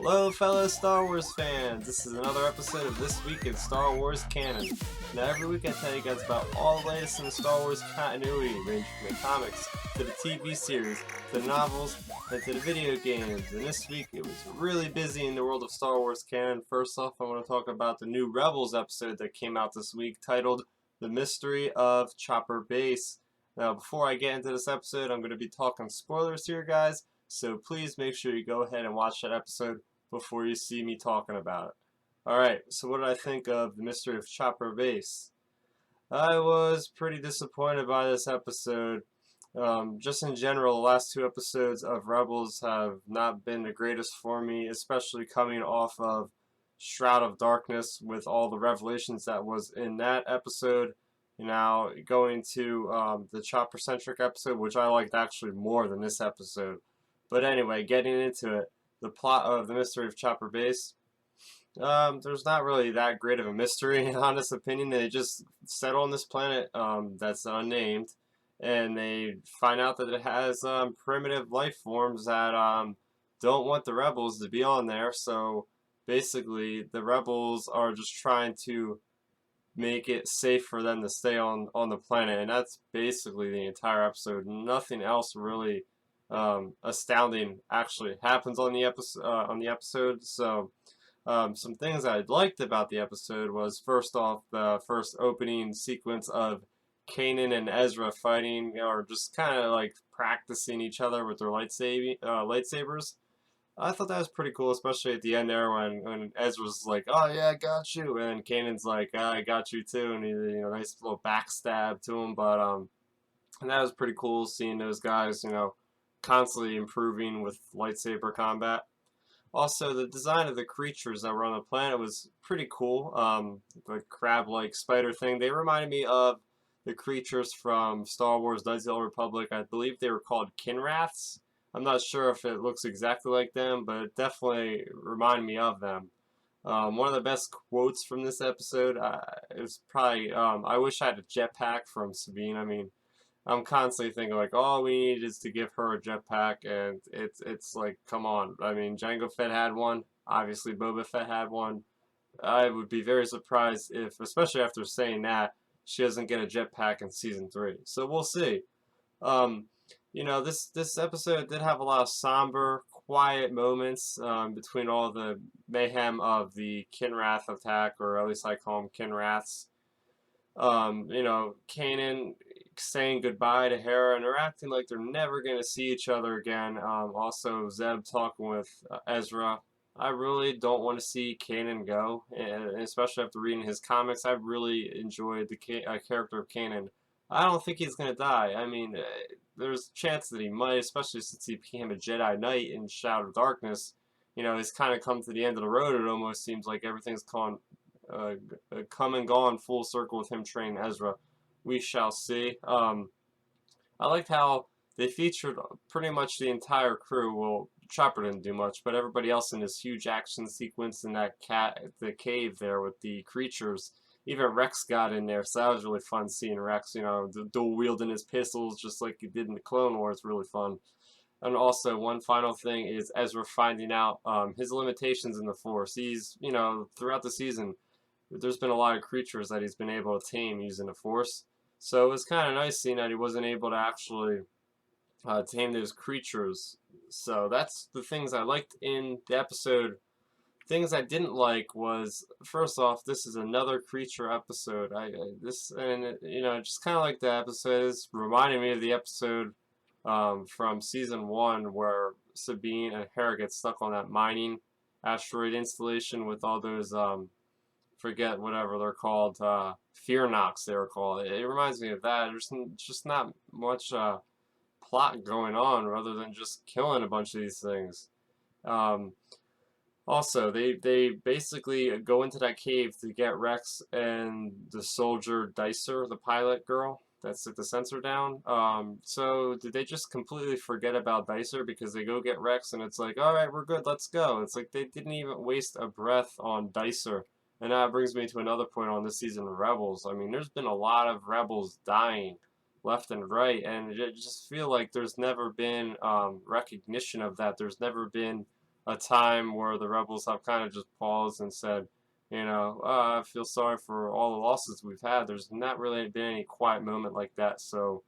Hello fellow Star Wars fans, this is another episode of This Week in Star Wars Canon. Now every week I tell you guys about all the latest in the Star Wars continuity, ranging from the comics, to the TV series, to the novels, and to the video games. And this week it was really busy in the world of Star Wars Canon. First off, I want to talk about the new Rebels episode that came out this week, titled The Mystery of Chopper Base. Now before I get into this episode, I'm going to be talking spoilers here, guys. So please make sure you go ahead and watch that episode before you see me talking about it. Alright, so what did I think of The Mystery of Chopper Base? I was pretty disappointed by this episode. Just in general, the last two episodes of Rebels have not been the greatest for me, especially coming off of Shroud of Darkness with all the revelations that was in that episode. Now, going to the Chopper-centric episode, which I liked actually more than this episode. But anyway, getting into it, the plot of The Mystery of Chopper Base, there's not really that great of a mystery, in honest opinion. They just settle on this planet that's unnamed, and they find out that it has primitive life forms that don't want the rebels to be on there. So basically, the rebels are just trying to make it safe for them to stay on the planet, and that's basically the entire episode. Nothing else really astounding actually happens on the episode. So some things I liked about the episode was, first off, the first opening sequence of Canon and Ezra fighting, or just kind of like practicing each other with their lightsabers. I thought that was pretty cool, especially at the end there when Ezra's like, "Oh yeah, I got you," and Kanan's like, "I got you too," and he, nice little backstab to him. But and that was pretty cool, seeing those guys, constantly improving with lightsaber combat. Also, the design of the creatures that were on the planet was pretty cool. The crab-like spider thing, they reminded me of the creatures from Star Wars Knights of the Old Republic. I believe they were called Kinraths. I'm not sure if it looks exactly like them, but it definitely reminded me of them. One of the best quotes from this episode, it was probably, "I wish I had a jetpack" from Sabine. I mean, I'm constantly thinking like, all we need is to give her a jetpack, and it's like, come on. I mean, Jango Fett had one. Obviously, Boba Fett had one. I would be very surprised if, especially after saying that, she doesn't get a jetpack in Season 3. So we'll see. This episode did have a lot of somber, quiet moments between all the mayhem of the Kinrath attack, or at least I call them Kinraths. Kanan saying goodbye to Hera, and they're acting like they're never going to see each other again. Also, Zeb talking with Ezra. I really don't want to see Kanan go, and especially after reading his comics, I really enjoyed the character of Kanan. I don't think he's going to die. I mean, there's a chance that he might, especially since he became a Jedi Knight in Shadow of Darkness. He's kind of come to the end of the road. It almost seems like everything's come and gone full circle with him training Ezra. We shall see. I liked how they featured pretty much the entire crew. Well, Chopper didn't do much, but everybody else in this huge action sequence in the cave there with the creatures. Even Rex got in there, so that was really fun seeing Rex, dual wielding his pistols just like he did in the Clone Wars. Really fun. And also, one final thing is Ezra finding out his limitations in the Force. He's, throughout the season, there's been a lot of creatures that he's been able to tame using the Force. So it was kind of nice seeing that he wasn't able to actually tame those creatures. So that's the things I liked in the episode. Things I didn't like was, first off, this is another creature episode. Just kind of like the episode is reminding me of the episode from Season 1 where Sabine and Hera get stuck on that mining asteroid installation with all those forget whatever they're called, Fear Knocks they were called. It reminds me of that. There's just not much plot going on rather than just killing a bunch of these things. Also, they basically go into that cave to get Rex and the soldier Dicer, the pilot girl that set the sensor down. So did they just completely forget about Dicer because they go get Rex and it's like, alright, we're good, let's go. It's like they didn't even waste a breath on Dicer. And that brings me to another point on this season of Rebels. I mean, there's been a lot of Rebels dying left and right, and I just feel like there's never been recognition of that. There's never been a time where the rebels have kind of just paused and said, I feel sorry for all the losses we've had. There's not really been any quiet moment like that, so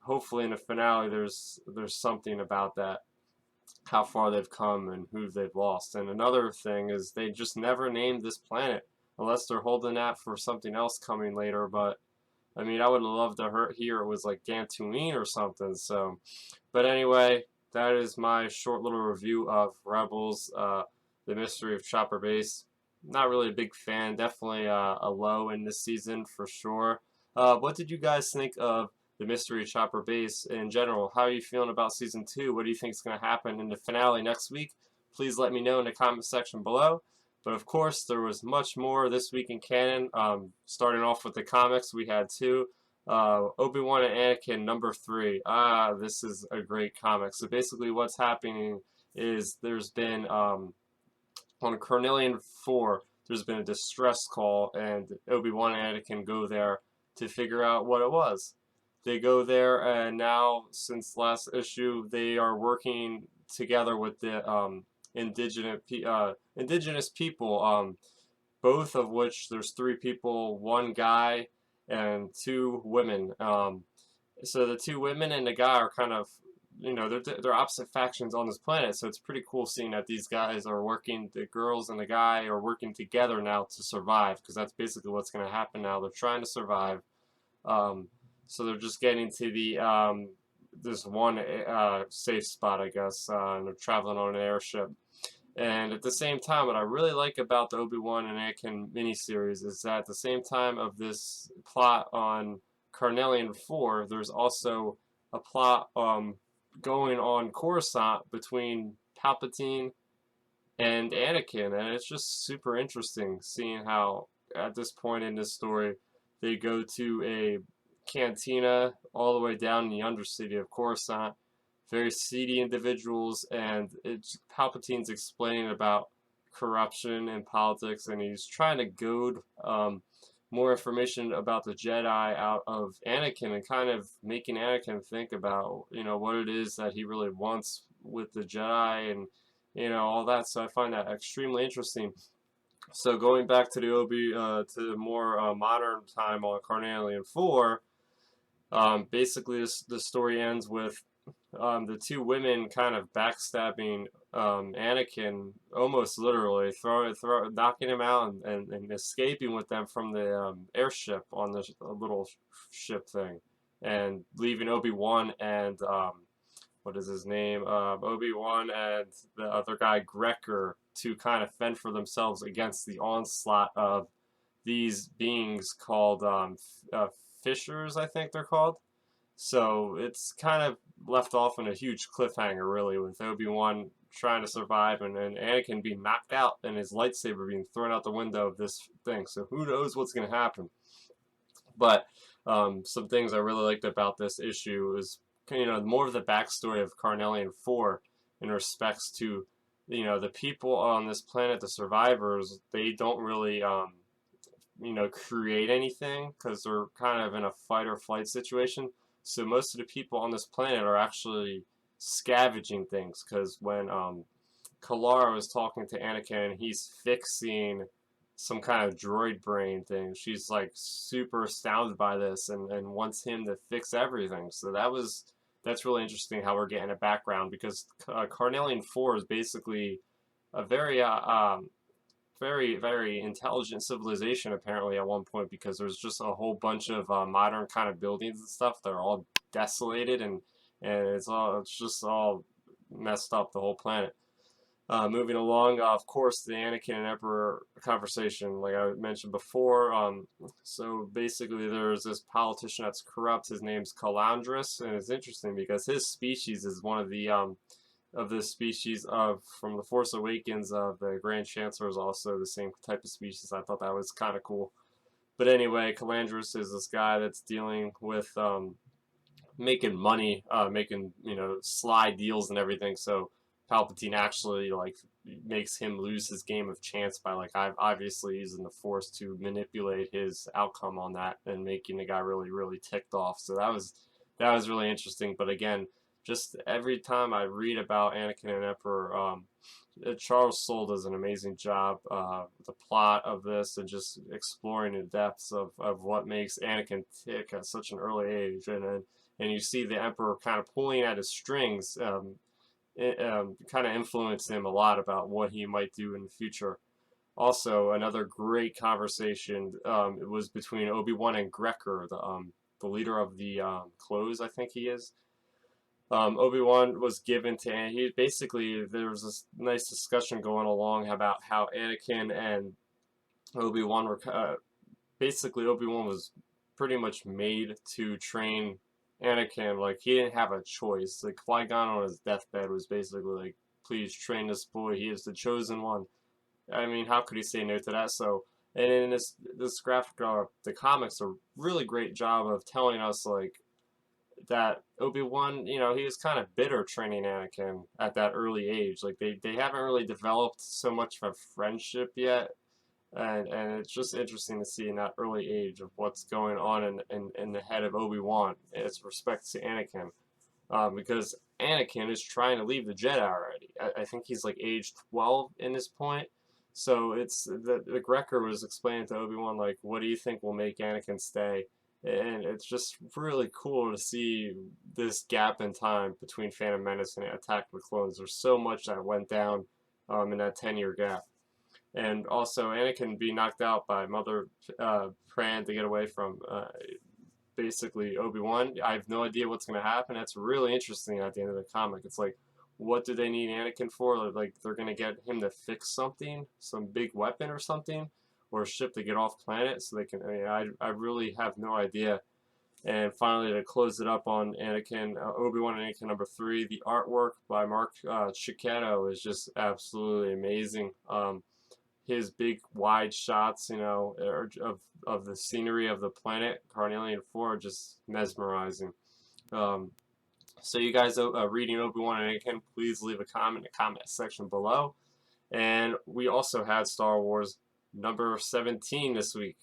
hopefully in the finale there's something about that, how far they've come and who they've lost. And another thing is they just never named this planet unless they're holding that for something else coming later. But I mean, I would love to hear it was like Dantooine or something. So, but anyway, that is my short little review of Rebels, the Mystery of Chopper Base. Not really a big fan. Definitely a low in this season for sure. What did you guys think of the Mystery of Chopper Base in general? How are you feeling about season 2? What do you think is going to happen in the finale next week? Please let me know in the comment section below. But of course, there was much more this week in canon. Starting off with the comics, we had two. Obi-Wan and Anakin #3. This is a great comic. So basically what's happening is there's been, on Cornelian 4, there's been a distress call, and Obi-Wan and Anakin go there to figure out what it was. They go there, and now, since last issue, they are working together with the indigenous people, both of which there's 3 people, 1 guy and 2 women. So the 2 women and the guy are kind of, they're opposite factions on this planet. So it's pretty cool seeing that these guys are working, the girls and the guy are working together now to survive, because that's basically what's going to happen now. They're trying to survive. So they're just getting to the this one safe spot, I guess, and they're traveling on an airship. And at the same time, what I really like about the Obi-Wan and Anakin miniseries is that at the same time of this plot on Carnelian 4, there's also a plot going on Coruscant between Palpatine and Anakin, and it's just super interesting seeing how at this point in this story they go to a cantina all the way down in the undercity of Coruscant, very seedy individuals, and Palpatine's explaining about corruption and politics, and he's trying to goad more information about the Jedi out of Anakin, and kind of making Anakin think about, what it is that he really wants with the Jedi, and all that. So I find that extremely interesting. So going back to the to the more modern time on Carnelian 4, basically the story ends with the 2 women kind of backstabbing Anakin, almost literally, knocking him out and escaping with them from the airship on the little ship thing, and leaving Obi-Wan and what is his name? Obi-Wan and the other guy, Grecker, to kind of fend for themselves against the onslaught of these beings called Fishers, I think they're called. So it's kind of left off in a huge cliffhanger, really, with Obi-Wan trying to survive and Anakin being knocked out and his lightsaber being thrown out the window of this thing. So who knows what's going to happen. But some things I really liked about this issue is, more of the backstory of Carnelian 4 in respects to, the people on this planet, the survivors. They don't really create anything because they're kind of in a fight or flight situation. So most of the people on this planet are actually scavenging things, because when Kalara was talking to Anakin, he's fixing some kind of droid brain thing. She's like super astounded by this and wants him to fix everything. So that's really interesting how we're getting a background, because Carnelian 4 is basically a very very intelligent civilization apparently at one point, because there's just a whole bunch of modern kind of buildings and stuff that are all desolated, and it's just all messed up, the whole planet. Moving along, of course, the Anakin and Emperor conversation, like I mentioned before. So basically, there's this politician that's corrupt. His name's Calandris, and it's interesting because his species is one of the species from the Force Awakens. The Grand Chancellor is also the same type of species. I thought that was kind of cool. But anyway, Calandris is this guy that's dealing with making money, making sly deals and everything. So Palpatine actually makes him lose his game of chance by obviously using the Force to manipulate his outcome on that, and making the guy really ticked off. So that was really interesting. But again, just every time I read about Anakin and Emperor, Charles Soule does an amazing job with the plot of this and just exploring the depths of what makes Anakin tick at such an early age, and you see the Emperor kind of pulling at his strings. Kind of influenced him a lot about what he might do in the future. Also, another great conversation it was between Obi-Wan and Grecker, the leader of the clothes, I think he is. Obi-Wan was given to he basically there was this nice discussion going along about how Anakin and Obi-Wan were basically Obi-Wan was pretty much made to train Anakin. Like he didn't have a choice. Like Qui-Gon on his deathbed was basically like, please train this boy, he is the chosen one. I mean, how could he say no to that? So, and in this graphic, the comics are really great job of telling us like that Obi-Wan, you know, he was kind of bitter training Anakin at that early age. Like they haven't really developed so much of a friendship yet, and it's just interesting to see in that early age of what's going on in the head of Obi-Wan as respect to Anakin, because Anakin is trying to leave the Jedi already. I think he's like age 12 in this point. So it's the Grecker was explaining to Obi-Wan like, what do you think will make Anakin stay? And it's just really cool to see this gap in time between Phantom Menace and Attack of the Clones. There's so much that went down in that 10-year gap. And also Anakin being knocked out by Mother Pran to get away from basically Obi-Wan. I have no idea what's going to happen. That's really interesting at the end of the comic. It's like, what do they need Anakin for? Like they're going to get him to fix something, some big weapon or something, or a ship to get off planet so they can, I really have no idea. And finally, to close it up on Anakin, Obi-Wan and Anakin #3, the artwork by Mark Cicchetto is just absolutely amazing. His big wide shots, you know, of the scenery of the planet Carnelian 4 are just mesmerizing. So you guys reading Obi-Wan and Anakin, please leave a comment in the comment section below. And we also had Star Wars number 17 this week.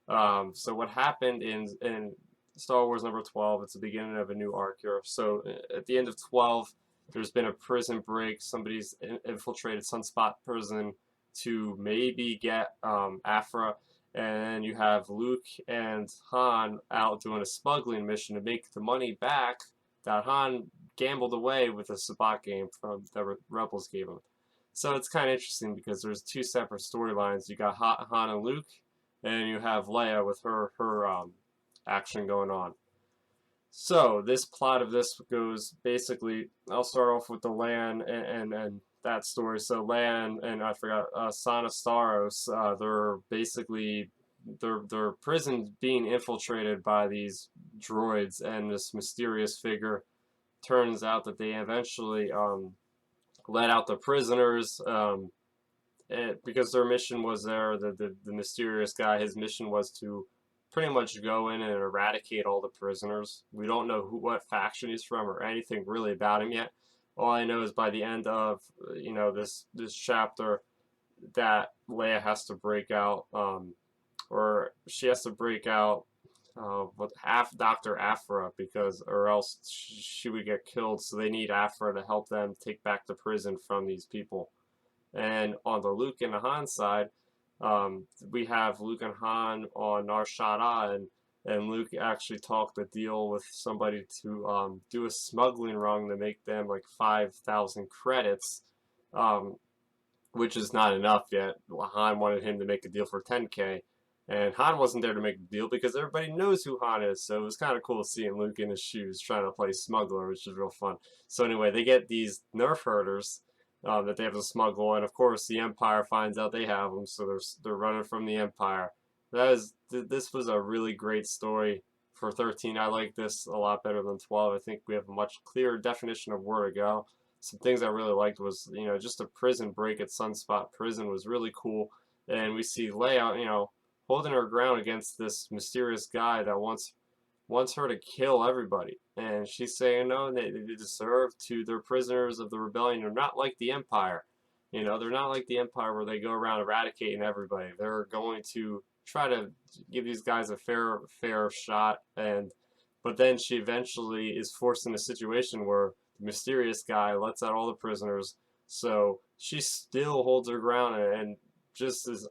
So what happened in Star Wars number 12, it's the beginning of a new arc here. So at the end of 12, there's been a prison break. Somebody's infiltrated Sunspot prison to maybe get Aphra. And you have Luke and Han out doing a smuggling mission to make the money back that Han gambled away with a Sabacc game from the Rebels gave him. So it's kind of interesting because there's two separate storylines. You got Han and Luke, and you have Leia with her action going on. So this plot of this goes basically, I'll start off with the Leia and that story. So Leia and I forgot Sana Starros, they're basically their prison being infiltrated by these droids, and this mysterious figure turns out that they eventually let out the prisoners because their mission was there. The mysterious guy, his mission was to pretty much go in and eradicate all the prisoners. We don't know what faction he's from or anything really about him yet. All I know is by the end of this chapter that Leia has to break out, or she has to break out with Dr. Aphra, because or else she would get killed. So they need Aphra to help them take back the prison from these people. And on the Luke and the Han side, we have Luke and Han on Nar Shaddaa, and Luke actually talked a deal with somebody to do a smuggling rung to make them like 5,000 credits, which is not enough yet. Han wanted him to make a deal for 10K. And Han wasn't there to make the deal because everybody knows who Han is. So it was kind of cool seeing Luke in his shoes trying to play smuggler, which is real fun. So anyway, they get these nerf herders that they have to smuggle. And of course, the Empire finds out they have them. So they're running from the Empire. This was a really great story for 13. I like this a lot better than 12. I think we have a much clearer definition of where to go. Some things I really liked was, just a prison break at Sunspot Prison was really cool. And we see Leia, holding her ground against this mysterious guy that wants her to kill everybody. And she's saying, no, they deserve to. They're prisoners of the rebellion. They're not like the Empire. They're not like the Empire where they go around eradicating everybody. They're going to try to give these guys a fair shot. And but then she eventually is forced in a situation where the mysterious guy lets out all the prisoners, so she still holds her ground, and just as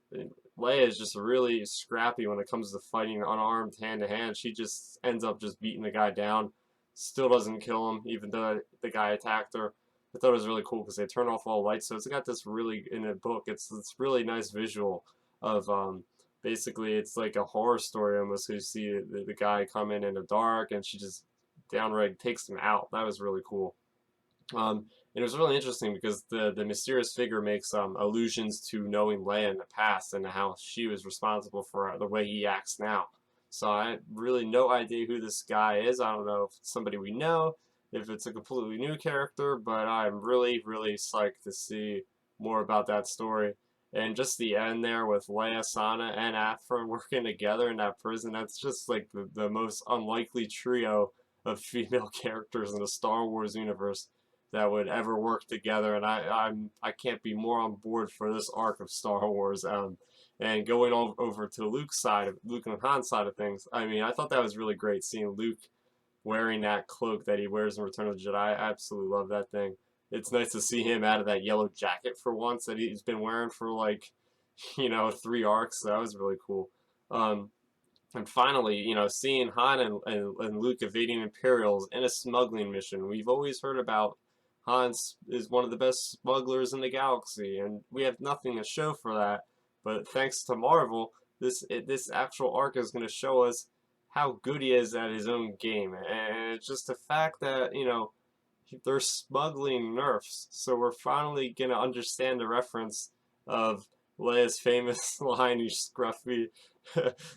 Leia is just really scrappy when it comes to fighting unarmed hand to hand. She just ends up just beating the guy down, still doesn't kill him even though the guy attacked her. I thought it was really cool because they turn off all lights, so it's got this really, in a book, it's really nice visual of basically it's like a horror story almost. You see the guy come in the dark, and she just downright takes him out. That was really cool. And it was really interesting because the mysterious figure makes allusions to knowing Leia in the past and how she was responsible for the way he acts now. So I had really no idea who this guy is. I don't know if it's somebody we know, if it's a completely new character, but I'm really, really psyched to see more about that story. And just the end there with Leia, Sana, and Aphra working together in that prison, that's just like the most unlikely trio of female characters in the Star Wars universe that would ever work together, and I can't be more on board for this arc of Star Wars. And going over to Luke's side, Luke and Han's side of things, I mean, I thought that was really great seeing Luke wearing that cloak that he wears in Return of the Jedi. I absolutely love that thing. It's nice to see him out of that yellow jacket for once that he's been wearing for like, 3 arcs. So that was really cool. And finally, seeing Han and Luke evading Imperials in a smuggling mission. We've always heard about Han is one of the best smugglers in the galaxy, and we have nothing to show for that. But thanks to Marvel, this actual arc is going to show us how good he is at his own game. And it's just the fact that, they're smuggling nerfs. So we're finally going to understand the reference of Leia's famous line, "You scruffy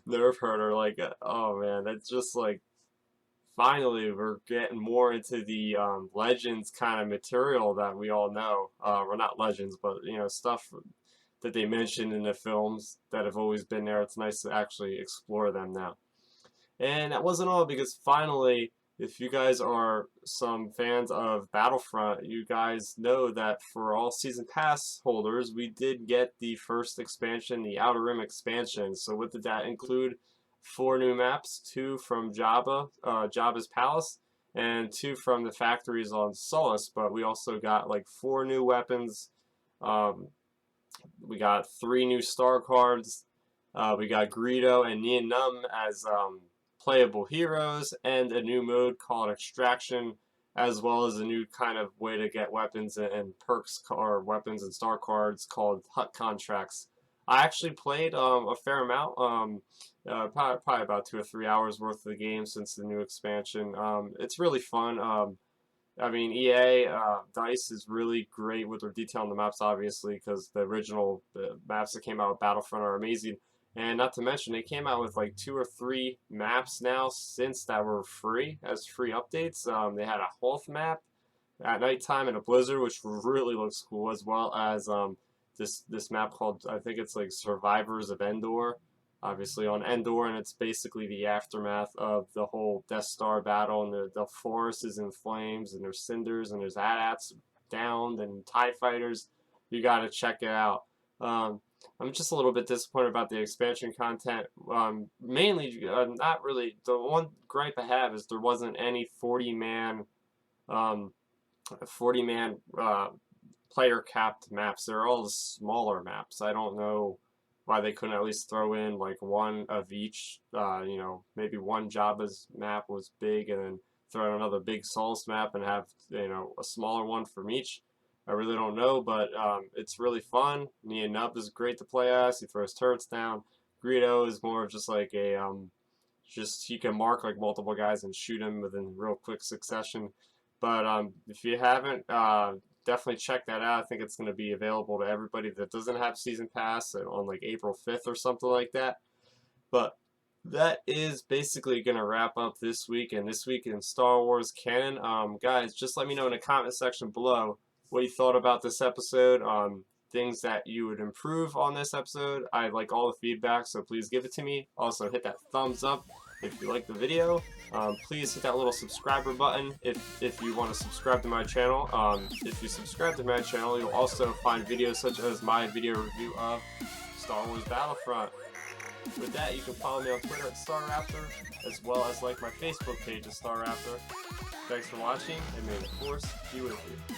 nerf herder." Like, oh man, that's just like, finally we're getting more into the Legends kind of material that we all know. Well, not Legends, but stuff that they mentioned in the films that have always been there. It's nice to actually explore them now. And that wasn't all, because finally, if you guys are some fans of Battlefront, you guys know that for all Season Pass holders, we did get the first expansion, the Outer Rim expansion. So what did that include? 4 new maps, 2 from Jabba's Palace, and 2 from the factories on Sullust. But we also got like 4 new weapons. We got 3 new star cards. We got Greedo and Nien Nunb as playable heroes, and a new mode called Extraction, as well as a new kind of way to get weapons and perks, or weapons and star cards, called Hut Contracts. I actually played a fair amount, probably about 2 or 3 hours worth of the game since the new expansion. It's really fun. I mean, EA, DICE is really great with their detail on the maps, obviously, because the original maps that came out with Battlefront are amazing. And not to mention, they came out with like 2 or 3 maps now since that were free, as free updates. They had a Hoth map at nighttime and a blizzard, which really looks cool, as well as this map called, I think it's like Survivors of Endor, obviously on Endor, and it's basically the aftermath of the whole Death Star battle, and the forest is in flames, and there's cinders, and there's AT-ATs downed, and TIE fighters. You gotta check it out. I'm just a little bit disappointed about the expansion content. Mainly, not really. The one gripe I have is there wasn't any 40-man player capped maps. They're all smaller maps. I don't know why they couldn't at least throw in like 1 of each. Maybe one Jabba's map was big, and then throw in another big Sullust map and have a smaller one from each. I really don't know, but it's really fun. Nien Nunb is great to play as. He throws turrets down. Greedo is more of just like a he can mark like multiple guys and shoot them within real quick succession. But if you haven't, definitely check that out. I think it's going to be available to everybody that doesn't have Season Pass on like April 5th or something like that. But that is basically going to wrap up this week, and this week in Star Wars canon. Guys, just let me know in the comment section below what you thought about this episode, things that you would improve on this episode. I like all the feedback, so please give it to me. Also, hit that thumbs up if you like the video. Please hit that little subscriber button if you want to subscribe to my channel. If you subscribe to my channel, you'll also find videos such as my video review of Star Wars Battlefront. With that, you can follow me on Twitter at StarRaptor, as well as like my Facebook page at StarRaptor. Thanks for watching, and may the Force be with you.